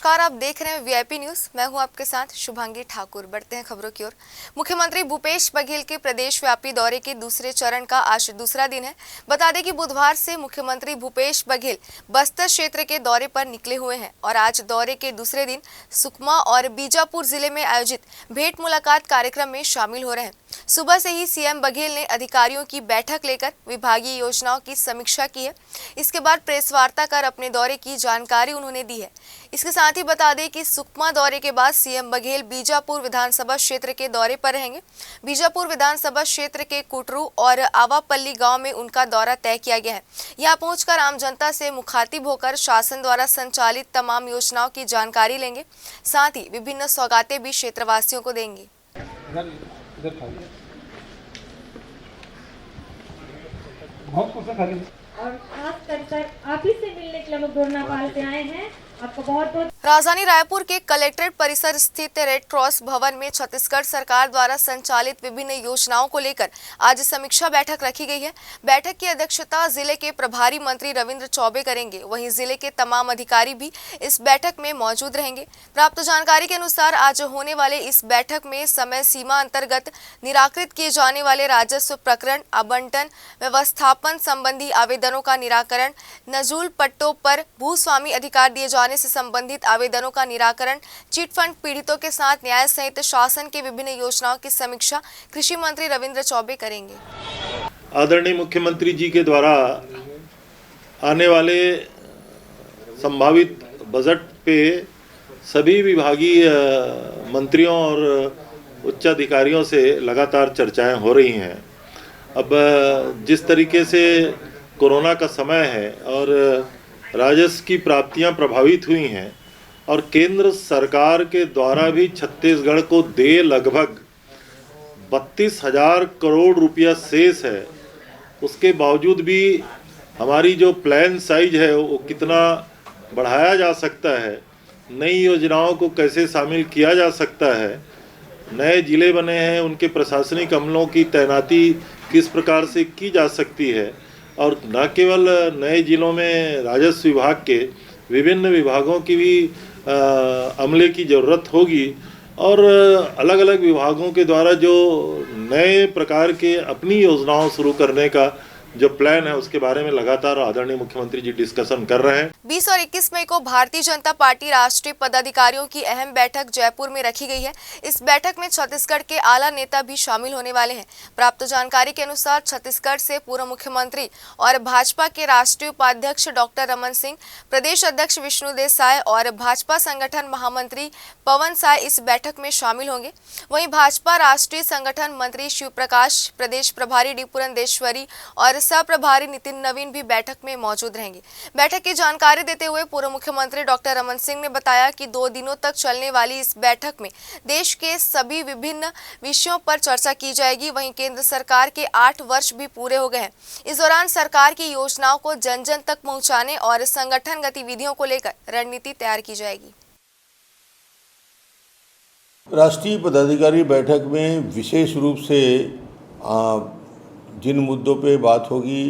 नमस्कार, आप देख रहे हैं वीआईपी न्यूज। मैं हूं आपके साथ शुभांगी ठाकुर। बढ़ते हैं खबरों की ओर। मुख्यमंत्री भूपेश बघेल के प्रदेश व्यापी दौरे के दूसरे चरण का आज दूसरा दिन है। बता दें कि बुधवार से मुख्यमंत्री भूपेश बघेल बस्तर क्षेत्र के दौरे पर निकले हुए हैं और आज दौरे के दूसरे दिन सुकमा और बीजापुर जिले में आयोजित भेंट मुलाकात कार्यक्रम में शामिल हो रहे हैं। सुबह से ही सीएम बघेल ने अधिकारियों की बैठक लेकर विभागीय योजनाओं की समीक्षा की है। इसके बाद प्रेस वार्ता कर अपने दौरे की जानकारी उन्होंने दी है। इसके साथ ही बता दें कि सुकमा दौरे के बाद सीएम बघेल बीजापुर विधानसभा क्षेत्र के दौरे पर रहेंगे। बीजापुर विधानसभा क्षेत्र के कुटरू और आवापल्ली गांव में उनका दौरा तय किया गया है। यहां पहुंचकर आम जनता से मुखातिब होकर शासन द्वारा संचालित तमाम योजनाओं की जानकारी लेंगे। साथ ही विभिन्न सौगातें भी क्षेत्रवासियों को देंगे। और खास कर आप ही से मिलने के लिए हम दोरनापाल से आए हैं। आपको बहुत बहुत राजधानी रायपुर के कलेक्ट्रेट परिसर स्थित रेड क्रॉस भवन में छत्तीसगढ़ सरकार द्वारा संचालित विभिन्न योजनाओं को लेकर आज समीक्षा बैठक रखी गई है। बैठक की अध्यक्षता जिले के प्रभारी मंत्री रविंद्र चौबे करेंगे। वहीं जिले के तमाम अधिकारी भी इस बैठक में मौजूद रहेंगे। प्राप्त जानकारी के अनुसार आज होने वाले इस बैठक में समय सीमा अंतर्गत निराकृत किए जाने वाले राजस्व प्रकरण, आवंटन व्यवस्थापन संबंधी आवेदनों का निराकरण, नजूल पट्टों पर भूस्वामी अधिकार दिए जाने से संबंधित आवेदनों का निराकरण, चिट फंड पीड़ितों के साथ न्याय सहित शासन की विभिन्न योजनाओं की समीक्षा कृषि मंत्री रविंद्र चौबे करेंगे। आदरणीय मुख्यमंत्री जी के द्वारा आने वाले संभावित बजट पे सभी विभागीय मंत्रियों और उच्च अधिकारियों से लगातार चर्चाएं हो रही हैं। अब जिस तरीके से कोरोना का समय है और राजस्व की प्राप्तियां प्रभावित हुई हैं और केंद्र सरकार के द्वारा भी छत्तीसगढ़ को दे लगभग 32,000 करोड़ रुपया शेष है, उसके बावजूद भी हमारी जो प्लान साइज है वो कितना बढ़ाया जा सकता है, नई योजनाओं को कैसे शामिल किया जा सकता है, नए जिले बने हैं उनके प्रशासनिक अमलों की तैनाती किस प्रकार से की जा सकती है और न केवल नए जिलों में राजस्व विभाग के विभिन्न विभागों की भी अमले की ज़रूरत होगी और अलग अलग विभागों के द्वारा जो नए प्रकार के अपनी योजनाओं शुरू करने का जो प्लान है उसके बारे में लगातार आदरणीय मुख्यमंत्री जी डिस्कशन कर रहे हैं। 20 और 21 मई को भारतीय जनता पार्टी राष्ट्रीय पदाधिकारियों की अहम बैठक जयपुर में रखी गई है। इस बैठक में छत्तीसगढ़ के आला नेता भी शामिल होने वाले हैं। प्राप्त जानकारी के अनुसार छत्तीसगढ़ से पूर्व मुख्यमंत्री और भाजपा के राष्ट्रीय उपाध्यक्ष डॉक्टर रमन सिंह, प्रदेश अध्यक्ष विष्णुदेव साय और भाजपा संगठन महामंत्री पवन साय इस बैठक में शामिल होंगे। वहीं भाजपा राष्ट्रीय संगठन मंत्री शिव प्रकाश, प्रदेश प्रभारी डी पुरंदेश्वरी और सह प्रभारी नितिन नवीन भी बैठक में मौजूद रहेंगे। बैठक की जानकारी देते हुए पूर्व मुख्यमंत्री डॉक्टर रमन सिंह ने बताया कि 2 दिनों तक चलने वाली इस बैठक में देश के सभी विभिन्न विषयों पर चर्चा की जाएगी। वहीं केंद्र सरकार के 8 वर्ष भी पूरे हो गए हैं। इस दौरान सरकार की योजनाओं को जन जन तक पहुंचाने और संगठन गतिविधियों को लेकर रणनीति तैयार की जाएगी। राष्ट्रीय पदाधिकारी बैठक में विशेष रूप से जिन मुद्दों पे बात होगी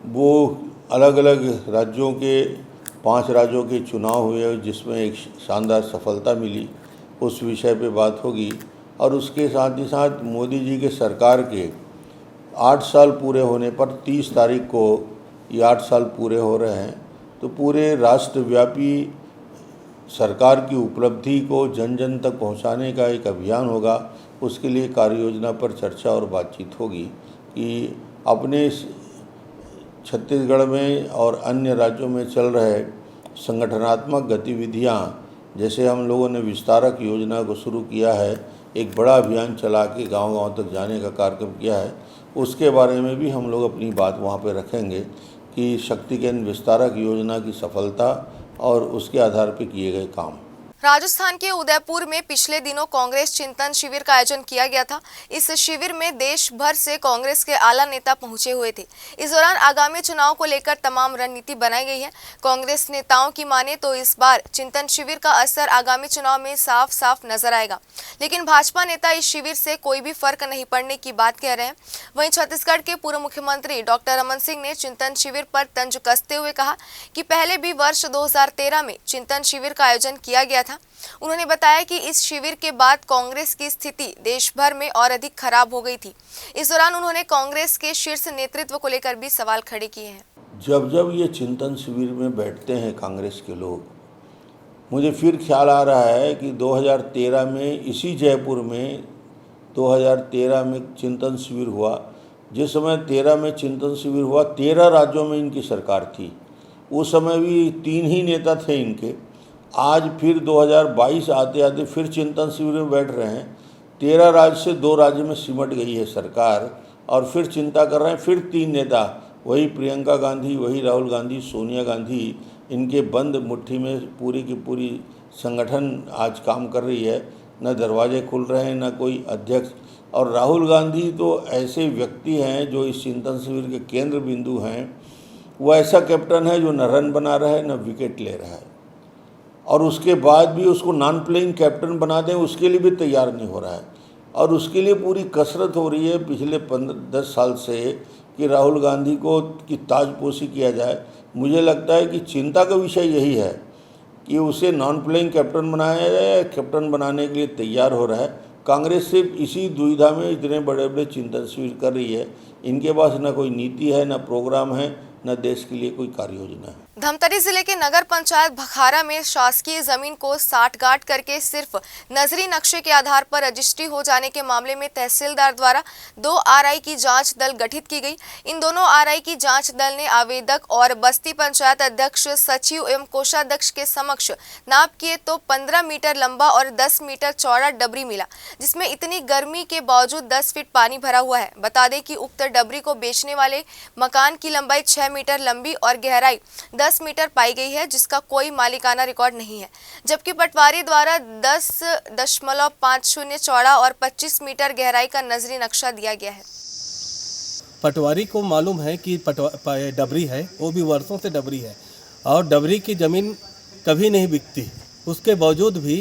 वो अलग अलग राज्यों के 5 राज्यों के चुनाव हुए जिसमें एक शानदार सफलता मिली, उस विषय पे बात होगी और उसके साथ ही साथ मोदी जी के सरकार के 8 साल पूरे होने पर 30 तारीख को ये 8 साल पूरे हो रहे हैं, तो पूरे राष्ट्रव्यापी सरकार की उपलब्धि को जन जन तक पहुंचाने का एक अभियान होगा। उसके लिए कार्य योजना पर चर्चा और बातचीत होगी कि अपने छत्तीसगढ़ में और अन्य राज्यों में चल रहे संगठनात्मक गतिविधियां, जैसे हम लोगों ने विस्तारक योजना को शुरू किया है, एक बड़ा अभियान चला के गांव-गांव तक जाने का कार्यक्रम किया है, उसके बारे में भी हम लोग अपनी बात वहां पे रखेंगे कि शक्ति केंद्र विस्तारक योजना की सफलता और उसके आधार पर किए गए काम। राजस्थान के उदयपुर में पिछले दिनों कांग्रेस चिंतन शिविर का आयोजन किया गया था। इस शिविर में देश भर से कांग्रेस के आला नेता पहुंचे हुए थे। इस दौरान आगामी चुनाव को लेकर तमाम रणनीति बनाई गई है। कांग्रेस नेताओं की माने तो इस बार चिंतन शिविर का असर आगामी चुनाव में साफ साफ नजर आएगा, लेकिन भाजपा नेता इस शिविर से कोई भी फर्क नहीं पड़ने की बात कह रहे हैं। वहीं छत्तीसगढ़ के पूर्व मुख्यमंत्री डॉक्टर रमन सिंह ने चिंतन शिविर पर तंज कसते हुए कहा कि पहले भी वर्ष 2013 में चिंतन शिविर का आयोजन किया गया था। उन्होंने बताया कि इस शिविर के बाद कांग्रेस की स्थिति देश भर में और अधिक खराब हो गई थी। इस दौरान उन्होंने कांग्रेस के शीर्ष नेतृत्व को लेकर भी सवाल खड़े किए हैं। जब जब ये चिंतन शिविर में बैठते हैं कांग्रेस के लोग, मुझे फिर ख्याल आ रहा है कि 2013 में इसी जयपुर में 2013 में चिंतन शिविर हुआ। जिस समय 13 में चिंतन शिविर हुआ, 13 राज्यों में इनकी सरकार थी। उस समय भी 3 ही नेता थे इनके। आज फिर 2022 आते आते फिर चिंतन शिविर में बैठ रहे हैं। 13 राज्य से 2 राज्य में सिमट गई है सरकार और फिर चिंता कर रहे हैं। फिर 3 नेता, वही प्रियंका गांधी, वही राहुल गांधी, सोनिया गांधी, इनके बंद मुट्ठी में पूरी की पूरी संगठन आज काम कर रही है। न दरवाजे खुल रहे हैं, न कोई अध्यक्ष। और राहुल गांधी तो ऐसे व्यक्ति हैं जो इस चिंतन शिविर के केंद्र बिंदु हैं। वो ऐसा कैप्टन है जो न रन बना रहा है न विकेट ले रहा है, और उसके बाद भी उसको नॉन प्लेइंग कैप्टन बना दें उसके लिए भी तैयार नहीं हो रहा है। और उसके लिए पूरी कसरत हो रही है पिछले 10 साल से कि राहुल गांधी को की ताजपोशी किया जाए। मुझे लगता है कि चिंता का विषय यही है कि उसे नॉन प्लेइंग कैप्टन बनाया जाए। कैप्टन बनाने के लिए तैयार हो रहा है। कांग्रेस सिर्फ इसी दुविधा में इतने बड़े बड़े चिंतन शिविर कर रही है। इनके पास न कोई नीति है, न प्रोग्राम है, न देश के लिए कोई कार्य योजना है। धमतरी जिले के नगर पंचायत भखारा में शासकीय जमीन को साठगांठ करके सिर्फ नजरी नक्शे के आधार पर रजिस्ट्री हो जाने के मामले में तहसीलदार द्वारा 2 आरआई की जांच दल गठित की गई। इन दोनों आरआई की जांच दल ने आवेदक और बस्ती पंचायत अध्यक्ष, सचिव एवं कोषाध्यक्ष के समक्ष नाप किए तो 15 मीटर लंबा और 10 मीटर चौड़ा डबरी मिला, जिसमें इतनी गर्मी के बावजूद 10 फीट पानी भरा हुआ है। बता दें कि उक्त डबरी को बेचने वाले मकान की लंबाई 6 मीटर लंबी और गहराई 10 मीटर पाई गई है, जिसका कोई मालिकाना रिकॉर्ड नहीं है। जबकि पटवारी द्वारा 10.50 चौड़ा और 25 मीटर गहराई का नजरी नक्शा दिया गया है। पटवारी को मालूम है कि डबरी है, वो भी वर्षों से डबरी है और डबरी की ज़मीन कभी नहीं बिकती। उसके बावजूद भी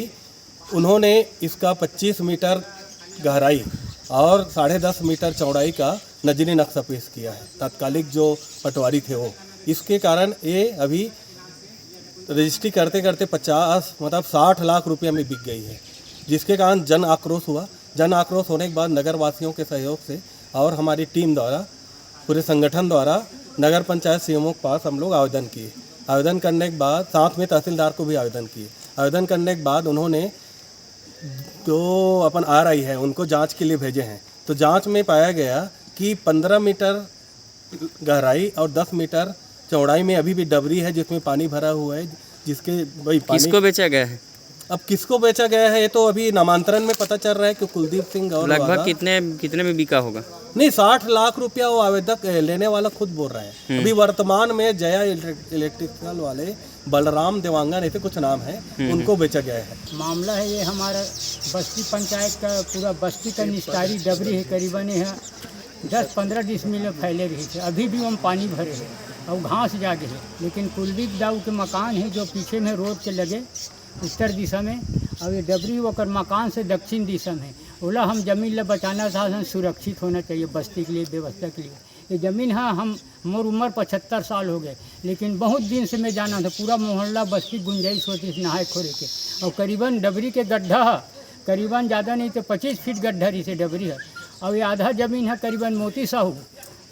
उन्होंने इसका 25 मीटर गहराई और 10.5 मीटर चौड़ाई का नजरी नक्शा पेश किया है। तात्कालिक जो पटवारी थे वो, इसके कारण ये अभी रजिस्ट्री करते करते 60 लाख रुपये में बिक गई है, जिसके कारण जन आक्रोश हुआ। जन आक्रोश होने के बाद नगर वासियों के सहयोग से और हमारी टीम द्वारा, पूरे संगठन द्वारा नगर पंचायत सीएमओ के पास हम लोग आवेदन किए। आवेदन करने के बाद साथ में तहसीलदार को भी आवेदन किए। आवेदन करने के बाद उन्होंने जो अपन आरआई है उनको जांच के लिए भेजे हैं। तो जांच में पाया गया कि 15 मीटर गहराई और 10 मीटर चौड़ाई में अभी भी डबरी है, जिसमें पानी भरा हुआ है, जिसके वही पानी किसको बेचा गया है? अब किसको बेचा गया है ये तो अभी नामांतरण में पता चल रहा है कि कुलदीप सिंह और लगभग कितने में बिका होगा? नहीं, 60 लाख रुपया वो आवेदक लेने वाला खुद बोल रहा है। अभी वर्तमान में जया इलेक्ट्रिकल वाले बलराम देवांगन ऐसे कुछ नाम है, उनको बेचा गया है। मामला है ये हमारा बस्ती पंचायत का, पूरा बस्ती का निस्तारी डबरी है। करीबन है 10-15 डिसमिल में फैले रही थे। अभी भी हम पानी भरे हैं और घास जागे है। लेकिन कुलदीप दाऊ के मकान है जो पीछे में रोड के लगे उत्तर दिशा में, और ये डबरी वकर मकान से दक्षिण दिशा में। बोला हम ज़मीन ला बचाना था, हम सुरक्षित होना चाहिए बस्ती के लिए, व्यवस्था के लिए। ये ज़मीन है, मोर उम्र 75 साल हो गए, लेकिन बहुत दिन से मैं जाना था। पूरा मोहल्ला बस्ती गुंजाइश होती थी नहाए खोरे के। और करीबन डबरी के गड्ढा है, करीबन ज़्यादा नहीं तो 25 फीट गड्ढा रही से डबरी है। और ये आधा ज़मीन है करीबन मोती साहू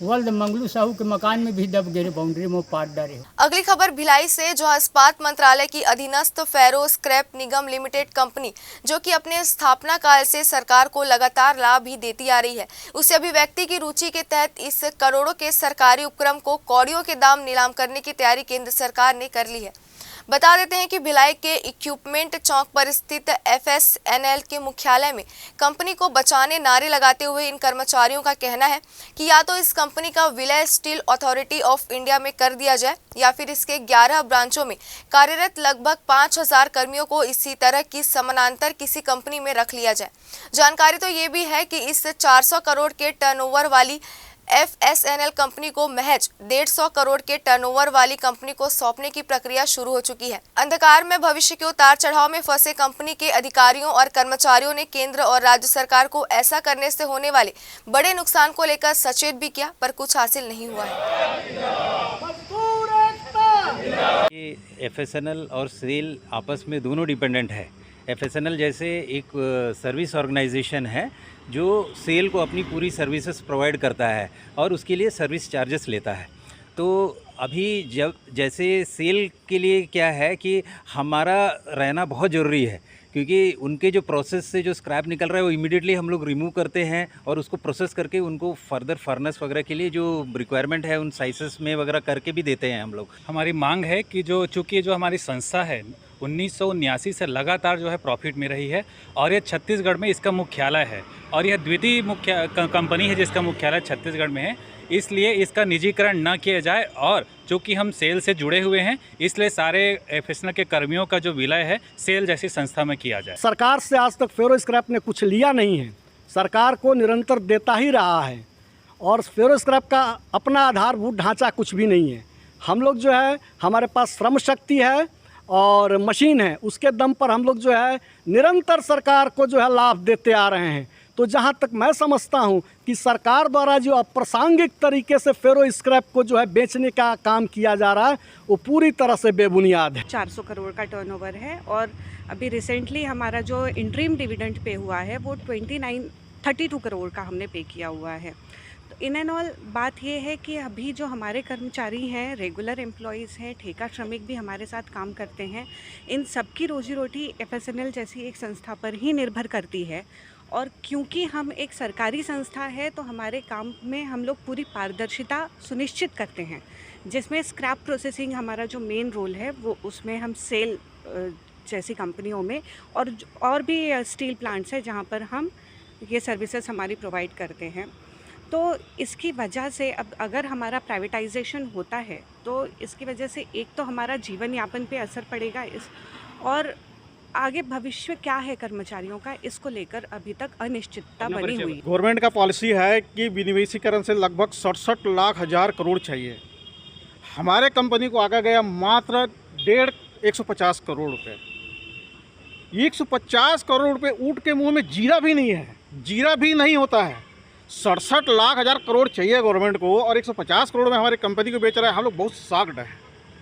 वल्द मंगलू साहू के मकान में भी दब गए, बाउंड्री में पाट डाले। अगली खबर भिलाई से, जहां इस्पात मंत्रालय की अधीनस्थ फेरो स्क्रैप निगम लिमिटेड कंपनी, जो कि अपने स्थापना काल से सरकार को लगातार लाभ ही देती आ रही है, उसे अभी व्यक्ति की रुचि के तहत इस करोड़ों के सरकारी उपक्रम को कौड़ियों के दाम नीलाम करने की तैयारी केंद्र सरकार ने कर ली है। बता देते हैं कि भिलाई के इक्विपमेंट चौक पर स्थित FSNL के मुख्यालय में कंपनी को बचाने नारे लगाते हुए इन कर्मचारियों का कहना है कि या तो इस कंपनी का विलय स्टील अथॉरिटी ऑफ इंडिया में कर दिया जाए या फिर इसके 11 ब्रांचों में कार्यरत लगभग 5000 कर्मियों को इसी तरह की समानांतर किसी कंपनी में रख लिया जाए। जानकारी तो ये भी है कि इस 400 करोड़ के टर्नओवर वाली FSNL कंपनी को महज 150 करोड़ के टर्नओवर वाली कंपनी को सौंपने की प्रक्रिया शुरू हो चुकी है। अंधकार में भविष्य के उतार चढ़ाव में फंसे कंपनी के अधिकारियों और कर्मचारियों ने केंद्र और राज्य सरकार को ऐसा करने से होने वाले बड़े नुकसान को लेकर सचेत भी किया, पर कुछ हासिल नहीं हुआ है। FSNL और सेल आपस में दोनों डिपेंडेंट है। FSNL जैसे एक सर्विस ऑर्गेनाइजेशन है जो सेल को अपनी पूरी सर्विसेज प्रोवाइड करता है और उसके लिए सर्विस चार्जेस लेता है। तो अभी जब जैसे सेल के लिए क्या है कि हमारा रहना बहुत ज़रूरी है, क्योंकि उनके जो प्रोसेस से जो स्क्रैप निकल रहा है वो इमीडिएटली हम लोग रिमूव करते हैं और उसको प्रोसेस करके उनको फर्दर फर्नेस वगैरह के लिए जो रिक्वायरमेंट है उन साइजेस में वगैरह करके भी देते हैं हम लोग। हमारी मांग है कि चूँकि जो हमारी संस्था है 1979 से लगातार जो है प्रॉफिट में रही है और ये छत्तीसगढ़ में इसका मुख्यालय है और यह द्वितीय मुख्य कंपनी है जिसका मुख्यालय छत्तीसगढ़ में है, इसलिए इसका निजीकरण न किया जाए। और चूँकि हम सेल से जुड़े हुए हैं इसलिए सारे FSNL के कर्मियों का जो विलय है सेल जैसी संस्था में किया जाए। सरकार से आज तक फेरो स्क्रैप ने कुछ लिया नहीं है, सरकार को निरंतर देता ही रहा है और फेरो स्क्रैप का अपना आधारभूत ढांचा कुछ भी नहीं है। हम लोग जो है हमारे पास श्रम शक्ति है और मशीन है, उसके दम पर हम लोग जो है निरंतर सरकार को जो है लाभ देते आ रहे हैं। तो जहां तक मैं समझता हूं कि सरकार द्वारा जो अप्रासंगिक तरीके से फेरो स्क्रैप को जो है बेचने का काम किया जा रहा है वो पूरी तरह से बेबुनियाद है। 400 करोड़ का टर्नओवर है और अभी रिसेंटली हमारा जो इंटरिम डिविडेंड पे हुआ है वो 32 करोड़ का हमने पे किया हुआ है। तो इन एंड ऑल बात ये है कि अभी जो हमारे कर्मचारी हैं, रेगुलर एम्प्लॉयज़ हैं, ठेका श्रमिक भी हमारे साथ काम करते हैं, इन सबकी रोजी रोटी FSNL जैसी एक संस्था पर ही निर्भर करती है। और क्योंकि हम एक सरकारी संस्था है तो हमारे काम में हम लोग पूरी पारदर्शिता सुनिश्चित करते हैं, जिसमें स्क्रैप प्रोसेसिंग हमारा जो मेन रोल है वो उसमें हम सेल जैसी कंपनियों में और भी स्टील प्लांट्स है जहाँ पर हम ये सर्विसेज हमारी प्रोवाइड करते हैं। तो इसकी वजह से अब अगर हमारा प्राइवेटाइजेशन होता है तो इसकी वजह से एक तो हमारा जीवन यापन पे असर पड़ेगा और आगे भविष्य क्या है कर्मचारियों का, इसको लेकर अभी तक अनिश्चितता बनी हुई है। गवर्नमेंट का पॉलिसी है कि विनिवेशीकरण से लगभग 67 लाख हजार करोड़ चाहिए। हमारे कंपनी को आगे गया मात्र 150 करोड़ रुपए। 150 करोड़ रुपए ऊँट के मुंह में जीरा भी नहीं है, जीरा भी नहीं होता है। 67 लाख हजार करोड़ चाहिए गवर्नमेंट को और 150 करोड़ में हमारी कंपनी को बेच रहा है। हम लोग बहुत शॉक्ड है।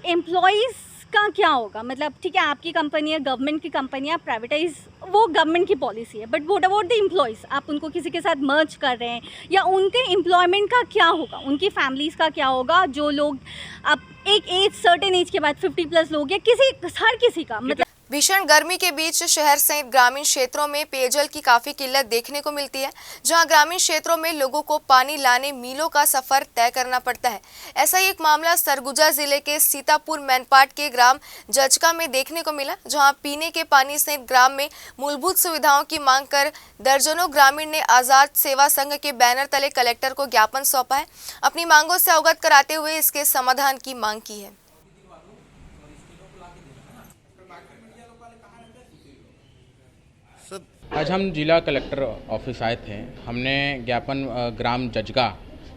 एम्प्लॉइज़ का क्या होगा? मतलब ठीक है आपकी कंपनी है, गवर्नमेंट की कंपनी है, आप प्राइवेटाइज वो गवर्नमेंट की पॉलिसी है, but what about the employees? आप उनको किसी के साथ मर्ज कर रहे हैं या उनके एम्प्लॉयमेंट का क्या होगा, उनकी फैमिलीज़ का क्या होगा? जो लोग अब एक एज सर्टेन एज के बाद 50+ लोग या हर किसी का मतलब भीषण गर्मी के बीच शहर सहित ग्रामीण क्षेत्रों में पेयजल की काफी किल्लत देखने को मिलती है, जहां ग्रामीण क्षेत्रों में लोगों को पानी लाने मीलों का सफर तय करना पड़ता है। ऐसा ही एक मामला सरगुजा जिले के सीतापुर मैनपाट के ग्राम जजका में देखने को मिला, जहां पीने के पानी सहित ग्राम में मूलभूत सुविधाओं की मांग कर दर्जनों ग्रामीण ने आजाद सेवा संघ के बैनर तले कलेक्टर को ज्ञापन सौंपा है। अपनी मांगों से अवगत कराते हुए इसके समाधान की मांग की है। आज हम जिला कलेक्टर ऑफिस आए थे। हमने ज्ञापन ग्राम जजगा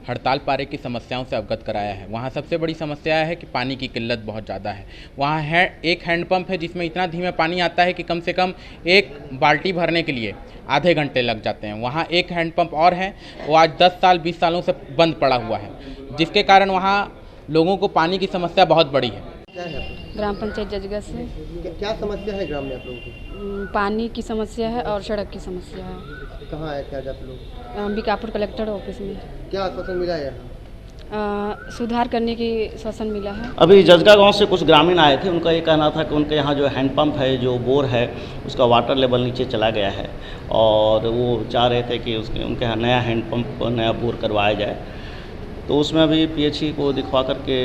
हड़ताल पारे की समस्याओं से अवगत कराया है। वहाँ सबसे बड़ी समस्या है कि पानी की किल्लत बहुत ज़्यादा है। वहाँ एक हैंडपंप है जिसमें इतना धीमे पानी आता है कि कम से कम एक बाल्टी भरने के लिए आधे घंटे लग जाते हैं। वहाँ एक हैंडपंप और है, वो आज 10 साल 20 सालों से बंद पड़ा हुआ है, जिसके कारण वहाँ लोगों को पानी की समस्या बहुत बड़ी है। क्या है ग्राम पंचायत जजगा से। क्या समस्या है ग्राम में आप लोगों की? पानी की समस्या है और सड़क की समस्या है। कहाँ आए थे आज आप लोग? अंबिकापुर कलेक्टर ऑफिस में। क्या आश्वासन मिला है यहाँ? सुधार करने की आश्वासन मिला है। अभी जजगा गांव से कुछ ग्रामीण आए थे, उनका ये कहना था कि उनके यहाँ जो हैंडपंप है, जो बोर है, उसका वाटर लेवल नीचे चला गया है और वो चाह रहे थे कि उनके यहाँ नया हैंडपंप नया बोर करवाया जाए। तो उसमें अभी पीएचई को दिखवा करके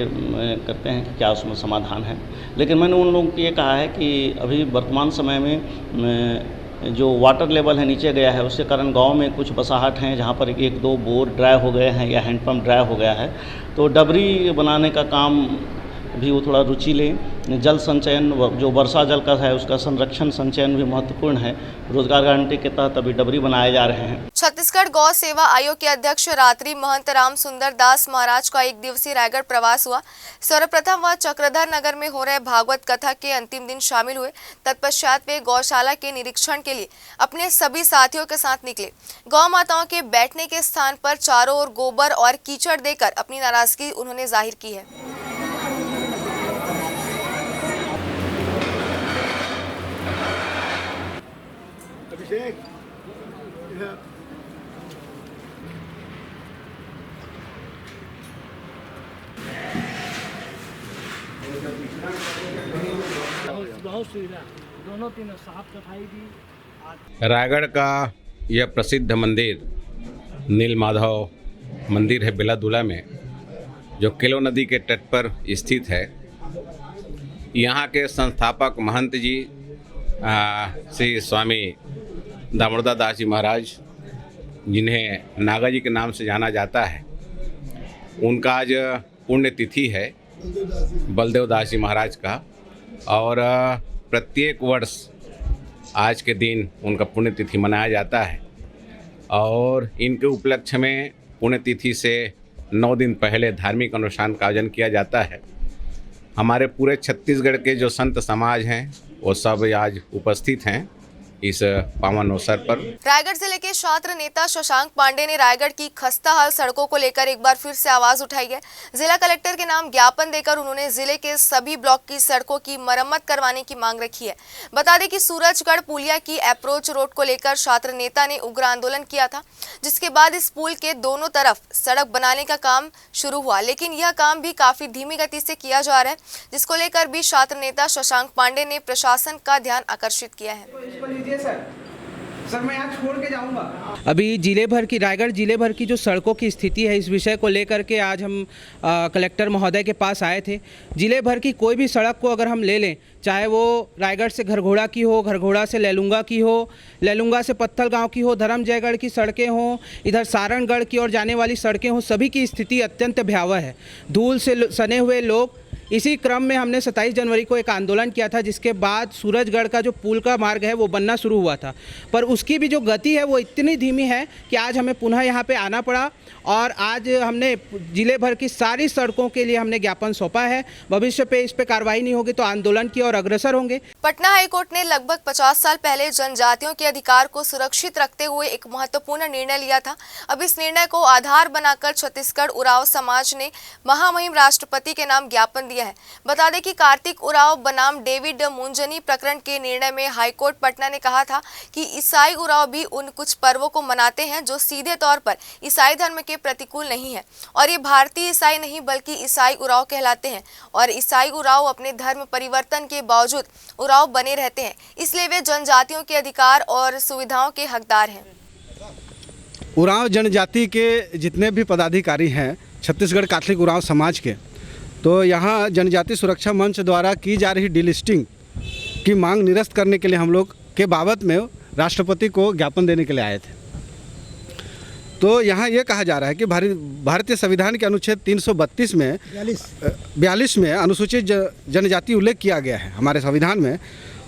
करते हैं कि क्या उसमें समाधान है। लेकिन मैंने उन लोगों को ये कहा है कि अभी वर्तमान समय में जो वाटर लेवल है नीचे गया है, उसके कारण गांव में कुछ बसाहट हैं जहां पर 1-2 बोर ड्राई हो गए हैं या हैंडपम्प ड्राई हो गया है। तो डबरी बनाने का काम भी वो थोड़ा रुचि लें। जल संचयन जो वर्षा जल का है उसका संरक्षण संचयन भी महत्वपूर्ण है। रोजगार गारंटी के तहत अभी डबरी बनाए जा रहे हैं। छत्तीसगढ़ गौ सेवा आयोग के अध्यक्ष रात्रि महंत राम सुंदर दास महाराज का 1 दिवसीय रायगढ़ प्रवास हुआ। सर्वप्रथम वह चक्रधर नगर में हो रहे भागवत कथा के अंतिम दिन शामिल हुए। तत्पश्चात वे गौशाला के निरीक्षण के लिए अपने सभी साथियों के साथ निकले। गौ माताओं के बैठने के स्थान पर चारों ओर गोबर और कीचड़ देकर अपनी नाराजगी उन्होंने जाहिर की है। बहुत सुविधा, दोनों तीनों साफ सफाई भी। रायगढ़ का यह प्रसिद्ध मंदिर नीलमाधव मंदिर है बेलादुला में, जो केलो नदी के तट पर स्थित है। यहाँ के संस्थापक महंत जी श्री स्वामी दामोदर दास जी महाराज, जिन्हें नागा जी के नाम से जाना जाता है, उनका आज पुण्यतिथि है बलदेव दास जी महाराज का। और प्रत्येक वर्ष आज के दिन उनका पुण्यतिथि मनाया जाता है। और इनके उपलक्ष्य में पुण्यतिथि से 9 दिन पहले धार्मिक अनुष्ठान का आयोजन किया जाता है। हमारे पूरे छत्तीसगढ़ के जो संत समाज हैं वो सब आज उपस्थित हैं इस पावन अवसर पर। रायगढ़ जिले के छात्र नेता शशांक पांडे ने रायगढ़ की खस्ता हाल सड़कों को लेकर एक बार फिर से आवाज उठाई है। जिला कलेक्टर के नाम ज्ञापन देकर उन्होंने जिले के सभी ब्लॉक की सड़कों की मरम्मत करवाने की मांग रखी है। बता दें कि सूरजगढ़ पुलिया की अप्रोच रोड को लेकर छात्र नेता ने उग्र आंदोलन किया था, जिसके बाद इस पुल के दोनों तरफ सड़क बनाने का काम शुरू हुआ, लेकिन यह काम भी काफी धीमी गति से किया जा रहा है, जिसको लेकर भी छात्र नेता शशांक पांडे ने प्रशासन का ध्यान आकर्षित किया है। सर मैं यहाँ छोड़ के जाऊँगा। अभी जिले भर की रायगढ़ जिले भर की जो सड़कों की स्थिति है, इस विषय को लेकर के आज हम कलेक्टर महोदय के पास आए थे। जिले भर की कोई भी सड़क को अगर हम ले लें, चाहे वो रायगढ़ से घरघोड़ा की हो, घरघोड़ा से लैलूंगा की हो, लैलूंगा से पत्थल गांव की हो, धर्मजयगढ़ की सड़कें हों, इधर सारणगढ़ की ओर जाने वाली सड़कें हों, सभी की स्थिति अत्यंत भयावह है। धूल से सने हुए लोग। इसी क्रम में हमने 27 जनवरी को एक आंदोलन किया था, जिसके बाद सूरजगढ़ का जो पुल का मार्ग है वो बनना शुरू हुआ था, पर उसकी भी जो गति है वो इतनी धीमी है कि आज हमें पुनः यहाँ पे आना पड़ा। और आज हमने जिले भर की सारी सड़कों के लिए हमने ज्ञापन सौंपा है। भविष्य पे इस पे कार्रवाई नहीं होगी तो आंदोलन की ओर अग्रसर होंगे। पटना हाईकोर्ट ने लगभग 50 साल पहले जनजातियों के अधिकार को सुरक्षित रखते हुए एक महत्वपूर्ण निर्णय लिया था। अब इस निर्णय को आधार बनाकर छत्तीसगढ़ उरांव समाज ने महामहिम राष्ट्रपति के नाम ज्ञापन दिया है। बता दें कि कार्तिक उरांव बनाम डेविड मुंजनी प्रकरण के निर्णय में हाईकोर्ट पटना ने कहा था कि ईसाई उरांव भी उन कुछ पर्वों को मनाते हैं जो सीधे तौर पर ईसाई धर्म के प्रतिकूल नहीं है, और ये भारतीय ईसाई नहीं बल्कि ईसाई उरांव कहलाते हैं। और ईसाई उरांव अपने धर्म परिवर्तन के बावजूद उरांव बने रहते हैं, इसलिए वे जनजातियों के अधिकार और सुविधाओं के हकदार हैं। उरांव जनजाति के जितने भी पदाधिकारी हैं छत्तीसगढ़ कैथलिक उरांव समाज के, तो यहाँ जनजाति सुरक्षा मंच द्वारा की जा रही डिलिस्टिंग की मांग निरस्त करने के लिए हम लोग के बाबत में राष्ट्रपति को ज्ञापन देने के लिए आए थे। तो यहाँ ये कहा जा रहा है कि भारतीय संविधान के अनुच्छेद 332 में 42 में अनुसूचित जनजाति उल्लेख किया गया है हमारे संविधान में,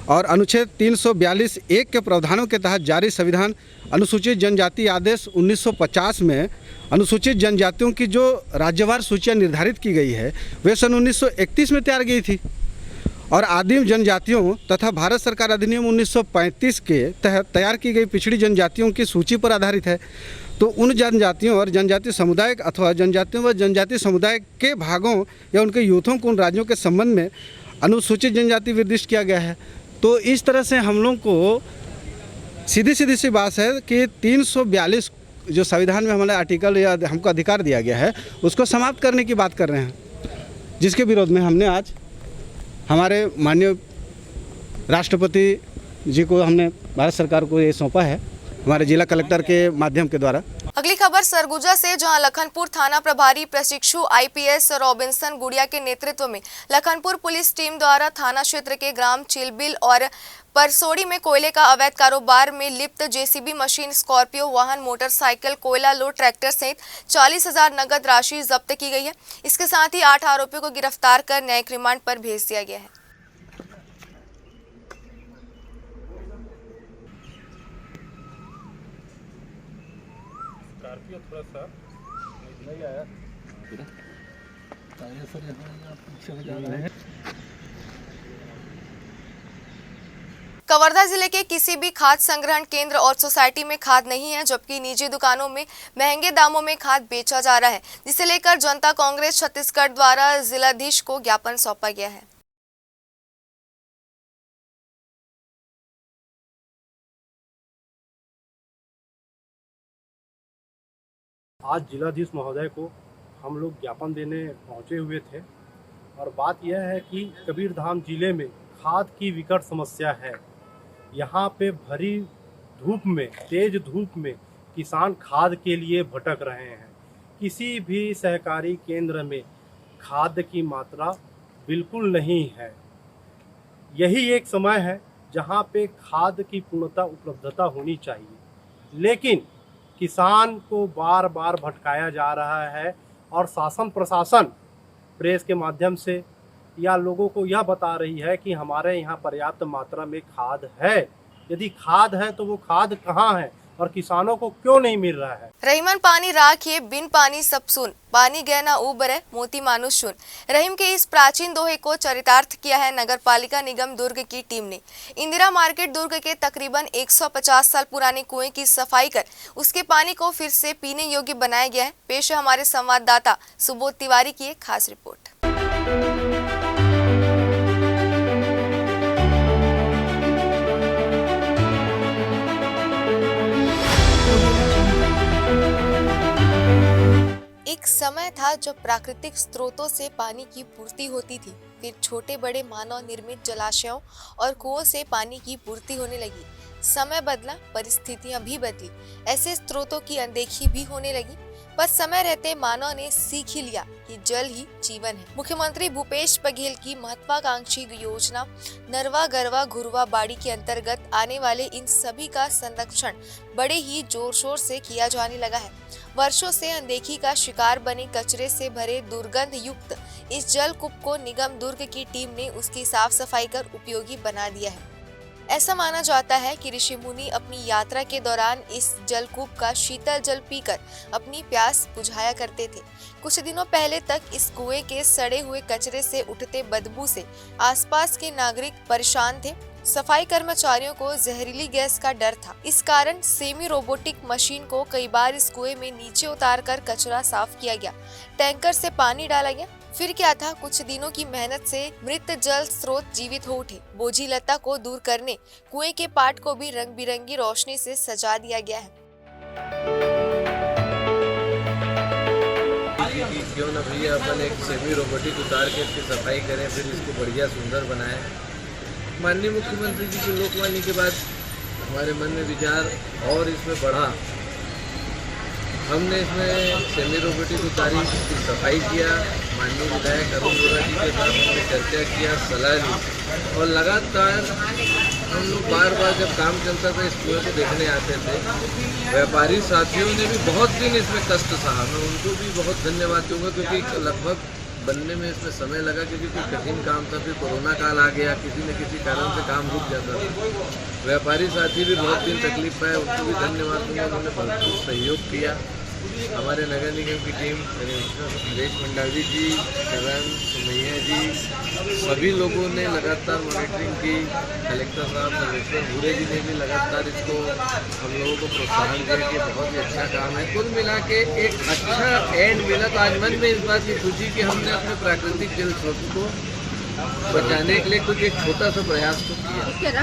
और अनुच्छेद 342(1) के प्रावधानों के तहत जारी संविधान अनुसूचित जनजाति आदेश 1950 में अनुसूचित जनजातियों की जो राज्यवार सूचियाँ निर्धारित की गई है वे सन 1931 में तैयार गई थी, और आदिम जनजातियों तथा भारत सरकार अधिनियम 1935 के तहत तैयार की गई पिछड़ी जनजातियों की सूची पर आधारित है। तो उन जनजातियों और जनजाति समुदाय अथवा जनजातियों व जनजाति समुदाय के भागों या उनके यूथों को उन राज्यों के संबंध में अनुसूचित जनजाति निर्दिष्ट किया गया है। तो इस तरह से हम लोग को सीधी सी बात है कि 342 जो संविधान में हमारा आर्टिकल या हमको अधिकार दिया गया है उसको समाप्त करने की बात कर रहे हैं, जिसके विरोध में हमने आज हमारे माननीय राष्ट्रपति जी को हमने भारत सरकार को ये सौंपा है हमारे जिला कलेक्टर के माध्यम के द्वारा। अगली खबर सरगुजा से, जहां लखनपुर थाना प्रभारी प्रशिक्षु आईपीएस रॉबिन्सन गुड़िया के नेतृत्व में लखनपुर पुलिस टीम द्वारा थाना क्षेत्र के ग्राम चिलबिल और परसोड़ी में कोयले का अवैध कारोबार में लिप्त जेसीबी मशीन, स्कॉर्पियो वाहन, मोटरसाइकिल, कोयला लोड ट्रैक्टर सहित 40,000 नगद राशि जब्त की गई है। इसके साथ ही 8 आरोपियों को गिरफ्तार कर न्यायिक रिमांड पर भेज दिया गया है। थोड़ा सा नहीं आया कवर्धा जिले के किसी भी खाद संग्रहण केंद्र और सोसाइटी में खाद नहीं है, जबकि निजी दुकानों में महंगे दामों में खाद बेचा जा रहा है, जिसे लेकर जनता कांग्रेस छत्तीसगढ़ द्वारा जिलाधीश को ज्ञापन सौंपा गया है। आज जिलाधीश महोदय को हम लोग ज्ञापन देने पहुंचे हुए थे और बात यह है कि कबीरधाम जिले में खाद की विकट समस्या है। यहाँ पे भरी धूप में, तेज धूप में किसान खाद के लिए भटक रहे हैं। किसी भी सहकारी केंद्र में खाद की मात्रा बिल्कुल नहीं है। यही एक समय है जहाँ पे खाद की पूर्णतः उपलब्धता होनी चाहिए, लेकिन किसान को बार बार भटकाया जा रहा है और शासन प्रशासन प्रेस के माध्यम से या लोगों को यह बता रही है कि हमारे यहाँ पर्याप्त मात्रा में खाद है। यदि खाद है तो वो खाद कहाँ है और किसानों को क्यों नहीं मिल रहा है? रहीमन पानी राखिए, बिन पानी सब सुन, पानी गहना उबरे, मोती मानुष सुन। रहीम के इस प्राचीन दोहे को चरितार्थ किया है नगर पालिका निगम दुर्ग की टीम ने। इंदिरा मार्केट दुर्ग के तकरीबन 150 साल पुराने कुएं की सफाई कर उसके पानी को फिर से पीने योग्य बनाया गया है। पेश है हमारे संवाददाता सुबोध तिवारी की एक खास रिपोर्ट। एक समय था जब प्राकृतिक स्रोतों से पानी की पूर्ति होती थी, फिर छोटे बड़े मानव निर्मित जलाशयों और कुओं से पानी की पूर्ति होने लगी। समय बदला, परिस्थितियां भी बदली, ऐसे स्रोतों की अनदेखी भी होने लगी। पर समय रहते मानव ने सीख ही लिया कि जल ही जीवन है। मुख्यमंत्री भूपेश बघेल की महत्वाकांक्षी योजना नरवा गरवा घुरवा बाड़ी के अंतर्गत आने वाले इन सभी का संरक्षण बड़े ही जोर शोर से किया जाने लगा है। वर्षों से अनदेखी का शिकार बने कचरे से भरे दुर्गंध युक्त इस जलकूप को निगम दुर्ग की टीम ने उसकी साफ सफाई कर उपयोगी बना दिया है। ऐसा माना जाता है कि ऋषि मुनि अपनी यात्रा के दौरान इस जलकूप का शीतल जल पीकर अपनी प्यास बुझाया करते थे। कुछ दिनों पहले तक इस कुएं के सड़े हुए कचरे से उठते बदबू से आसपास के नागरिक परेशान थे। सफाई कर्मचारियों को जहरीली गैस का डर था। इस कारण सेमी रोबोटिक मशीन को कई बार इस कुएं में नीचे उतारकर कचरा साफ किया गया, टैंकर से पानी डाला गया। फिर क्या था, कुछ दिनों की मेहनत से मृत जल स्रोत जीवित हो उठे। बोझी लता को दूर करने कुएं के पाट को भी रंग बिरंगी रोशनी से सजा दिया गया है। क्यों न भैया अपन एक सेमी रोबोटिक उतार के इसकी सफाई करें, फिर इसको बढ़िया सुंदर बनाएं। माननीय मुख्यमंत्री जी की लोकवाणी के बाद हमारे मन में विचार और इसमें बढ़ा। हमने इसमें सेमी रोबोटिक उतारी, इसकी सफाई किया, माननीय विधायक अरुण वोरा जी के साथ हमने चर्चा किया, सलाह ली और लगातार हम लोग बार बार जब काम चलता था इस कुएं को देखने आते थे। व्यापारी साथियों ने भी बहुत दिन इसमें कष्ट सहा, मैं उनको भी बहुत धन्यवाद दूंगा, क्योंकि लगभग बनने में इसमें समय लगा, क्योंकि कोई कठिन काम था। फिर कोरोना काल आ गया, किसी न किसी कारण से काम रुक जाता था। व्यापारी साथी भी बहुत दिन तकलीफ पाए, उनको भी धन्यवाद दूंगा, उन्होंने भरपूर सहयोग किया। हमारे नगर निगम की टीम, सुरेश मंडावी जी, करण सुमैया जी, सभी लोगों ने लगातार मॉनिटरिंग की। कलेक्टर साहब सर्वेश्वर भूरे जी ने भी लगातार इसको हम लोगों को प्रोत्साहन दिया कि बहुत ही अच्छा काम है। कुल मिला के एक अच्छा एंड मिला। तो आज मन में इस बात की खुशी कि हमने अपने प्राकृतिक जल स्रोत को बचाने के लिए कुछ एक छोटा सा प्रयास तो किया।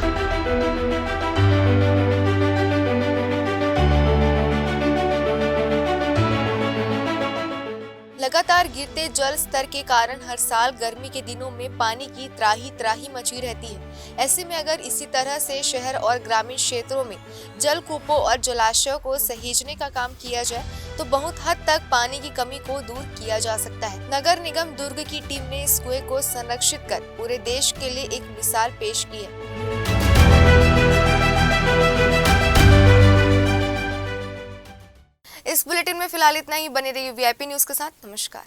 लगातार गिरते जल स्तर के कारण हर साल गर्मी के दिनों में पानी की त्राही मची रहती है। ऐसे में अगर इसी तरह से शहर और ग्रामीण क्षेत्रों में जलकूपों और जलाशयों को सहेजने का काम किया जाए तो बहुत हद तक पानी की कमी को दूर किया जा सकता है। नगर निगम दुर्ग की टीम ने इस कुएं को संरक्षित कर पूरे देश के लिए एक मिसाल पेश की है। इस बुलेटिन में फिलहाल इतना ही। बने रहिए VIP न्यूज के साथ। नमस्कार।